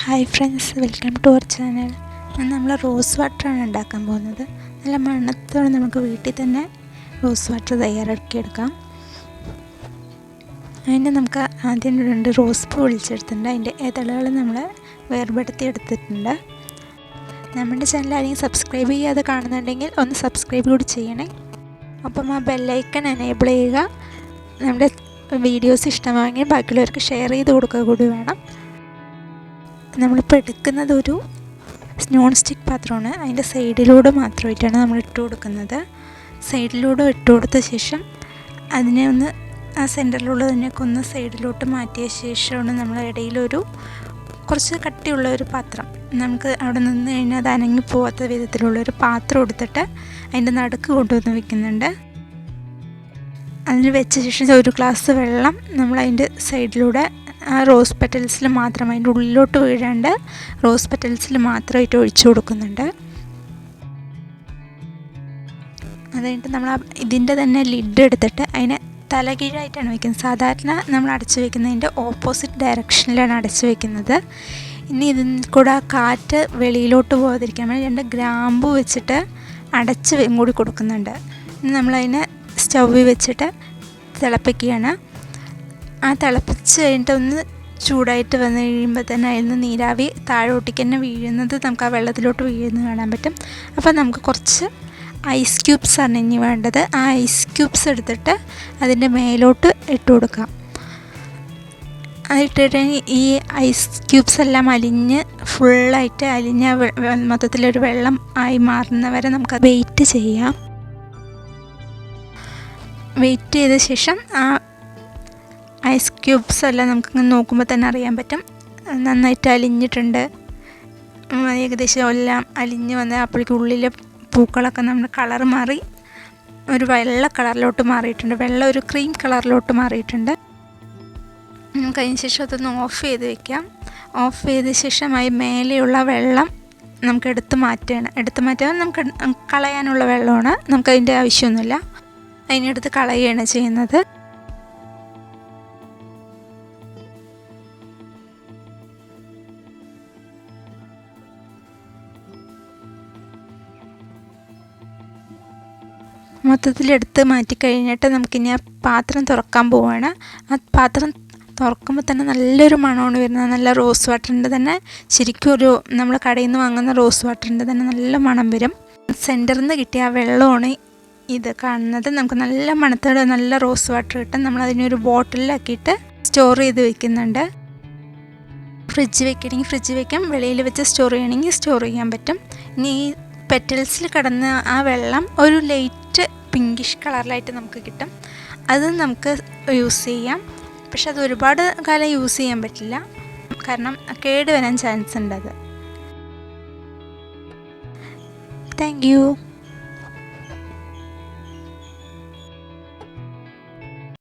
Hi friends, welcome to our channel. നമ്മൾ rose വാട്ടറാണ് ഉണ്ടാക്കാൻ പോകുന്നത്. നല്ല മണത്തോടെ നമുക്ക് വീട്ടിൽ തന്നെ റോസ് വാട്ടർ തയ്യാറാക്കിയെടുക്കാം. അതിന് നമുക്ക് ആദ്യം 2 റോസ് പൂ ഒഴിച്ചെടുത്തിട്ടുണ്ട്. അതിൻ്റെ ഇതളുകൾ നമ്മൾ വേർപെടുത്തി എടുത്തിട്ടുണ്ട്. നമ്മുടെ ചാനൽ ആരെങ്കിലും സബ്സ്ക്രൈബ് ചെയ്യാതെ കാണുന്നുണ്ടെങ്കിൽ ഒന്ന് സബ്സ്ക്രൈബ് കൂടി ചെയ്യണേ. അപ്പം ആ ബെല്ലൈക്കൺ എനേബിൾ ചെയ്യുക. നമ്മുടെ വീഡിയോസ് ഇഷ്ടമാണെങ്കിൽ ബാക്കിയുള്ളവർക്ക് ഷെയർ ചെയ്ത് കൊടുക്കുക കൂടി വേണം. നമ്മളിപ്പോൾ എടുക്കുന്നത് ഒരു നോൺ സ്റ്റിക്ക് പാത്രമാണ്. അതിൻ്റെ സൈഡിലൂടെ മാത്രമായിട്ടാണ് നമ്മൾ ഇട്ട് കൊടുക്കുന്നത്. സൈഡിലൂടെ ഇട്ട് കൊടുത്ത ശേഷം അതിനെ ഒന്ന് ആ സെൻറ്ററിലുള്ളതിനൊക്കെ ഒന്ന് സൈഡിലോട്ട് മാറ്റിയ ശേഷമാണ് നമ്മൾ ഇടയിലൊരു കുറച്ച് കട്ടിയുള്ള ഒരു പാത്രം, നമുക്ക് അവിടെ നിന്ന് കഴിഞ്ഞാൽ അത് അനങ്ങി പോകാത്ത വിധത്തിലുള്ളൊരു പാത്രം എടുത്തിട്ട് അതിൻ്റെ നടുക്ക് കൊണ്ടുവന്ന് വെക്കുന്നുണ്ട്. അതിന് വെച്ച ശേഷം ഒരു ഗ്ലാസ് വെള്ളം നമ്മൾ അതിൻ്റെ സൈഡിലൂടെ ആ റോസ് പെറ്റൽസിൽ മാത്രം, അതിൻ്റെ ഉള്ളിലോട്ട് വീഴാണ്ട് റോസ് പെറ്റൽസിൽ മാത്രമായിട്ട് ഒഴിച്ചു കൊടുക്കുന്നുണ്ട്. അത് കഴിഞ്ഞിട്ട് നമ്മൾ ഇതിൻ്റെ തന്നെ ലിഡ് എടുത്തിട്ട് അതിനെ തലകീഴായിട്ടാണ് വയ്ക്കുന്നത്. സാധാരണ നമ്മൾ അടച്ചു വയ്ക്കുന്നതിൻ്റെ ഓപ്പോസിറ്റ് ഡയറക്ഷനിലാണ് അടച്ചു വയ്ക്കുന്നത്. ഇനി ഇതിൽ കൂടെ കാറ്റ് വെളിയിലോട്ട് പോകാതിരിക്കാൻ വേണ്ടി 2 ഗ്രാമ്പു വെച്ചിട്ട് അടച്ച് മൂടി കൊടുക്കുന്നുണ്ട്. ഇനി നമ്മളതിനെ സ്റ്റൗവിൽ വെച്ചിട്ട് തിളപ്പിക്കുകയാണ്. ആ തിളപ്പിച്ച് കഴിഞ്ഞിട്ട് ഒന്ന് ചൂടായിട്ട് വന്നു കഴിയുമ്പോൾ തന്നെ അതിൽ നിന്ന് നീരാവി താഴോട്ടേക്ക് തന്നെ വീഴുന്നത് നമുക്ക് ആ വെള്ളത്തിലോട്ട് വീഴുന്നത് കാണാൻ പറ്റും. അപ്പോൾ നമുക്ക് കുറച്ച് ഐസ് ക്യൂബ്സാണ് ഇനി വേണ്ടത്. ആ ഐസ് ക്യൂബ്സ് എടുത്തിട്ട് അതിൻ്റെ മേലോട്ട് ഇട്ട് കൊടുക്കാം. അതിട്ടിട്ട് ഈ ഐസ് ക്യൂബ്സ് എല്ലാം അലിഞ്ഞ് ഫുള്ളായിട്ട് അലിഞ്ഞ മൊത്തത്തിലൊരു വെള്ളം ആയി മാറുന്നവരെ നമുക്ക് വെയിറ്റ് ചെയ്യാം. വെയിറ്റ് ചെയ്ത ശേഷം ആ ഐസ് ക്യൂബ്സ് എല്ലാം നമുക്കിങ്ങനെ നോക്കുമ്പോൾ തന്നെ അറിയാൻ പറ്റും നന്നായിട്ട് അലിഞ്ഞിട്ടുണ്ട്. ഏകദേശം എല്ലാം അലിഞ്ഞ് വന്ന് അപ്പോഴേക്കും ഉള്ളിലെ പൂക്കളൊക്കെ നമ്മുടെ കളർ മാറി ഒരു വെള്ള കളറിലോട്ട് മാറിയിട്ടുണ്ട്. വെള്ളം ഒരു ക്രീം കളറിലോട്ട് മാറിയിട്ടുണ്ട്. നമുക്ക് അതിന് ശേഷം അതൊന്ന് ഓഫ് ചെയ്ത് വയ്ക്കാം. ഓഫ് ചെയ്ത ശേഷം അതിന് മേലെയുള്ള വെള്ളം നമുക്ക് എടുത്ത് മാറ്റാൻ നമുക്ക് കളയാനുള്ള വെള്ളമാണ്. നമുക്കതിൻ്റെ ആവശ്യമൊന്നുമില്ല. അതിനെടുത്ത് കളയുകയാണ് ചെയ്യുന്നത്. മൊത്തത്തിലെടുത്ത് മാറ്റിക്കഴിഞ്ഞിട്ട് നമുക്കിനി ആ പാത്രം തുറക്കാൻ പോവുകയാണ്. ആ പാത്രം തുറക്കുമ്പോൾ തന്നെ നല്ലൊരു മണമാണ് വരുന്നത്. നല്ല റോസ് വാട്ടറിൻ്റെ തന്നെ ശരിക്കും ഒരു നമ്മൾ കടയിൽ നിന്ന് വാങ്ങുന്ന റോസ് വാട്ടറിൻ്റെ തന്നെ നല്ല മണം വരും. സെൻറ്ററിൽ നിന്ന് കിട്ടിയ ആ വെള്ളമാണ് ഇത് കാണുന്നത്. നമുക്ക് നല്ല മണത്തോടെ നല്ല റോസ് വാട്ടർ കിട്ടും. നമ്മളതിനൊരു ബോട്ടിലാക്കിയിട്ട് സ്റ്റോർ ചെയ്ത് വെക്കുന്നുണ്ട്. ഫ്രിഡ്ജ് വെക്കണമെങ്കിൽ ഫ്രിഡ്ജ് വെക്കാം, വെളിയിൽ വെച്ച് സ്റ്റോർ ചെയ്യണമെങ്കിൽ സ്റ്റോർ ചെയ്യാൻ പറ്റും. ഇനി ഈ പെറ്റൽസിൽ കിടന്ന ആ വെള്ളം ഒരു ലൈറ്റ് പിങ്കിഷ് കളറിലായിട്ട് നമുക്ക് കിട്ടും. അത് നമുക്ക് യൂസ് ചെയ്യാം. പക്ഷെ അത് ഒരുപാട് കാലം യൂസ് ചെയ്യാൻ പറ്റില്ല, കാരണം കേട് വരാൻ ചാൻസ് ഉണ്ട് അത്. Thank you.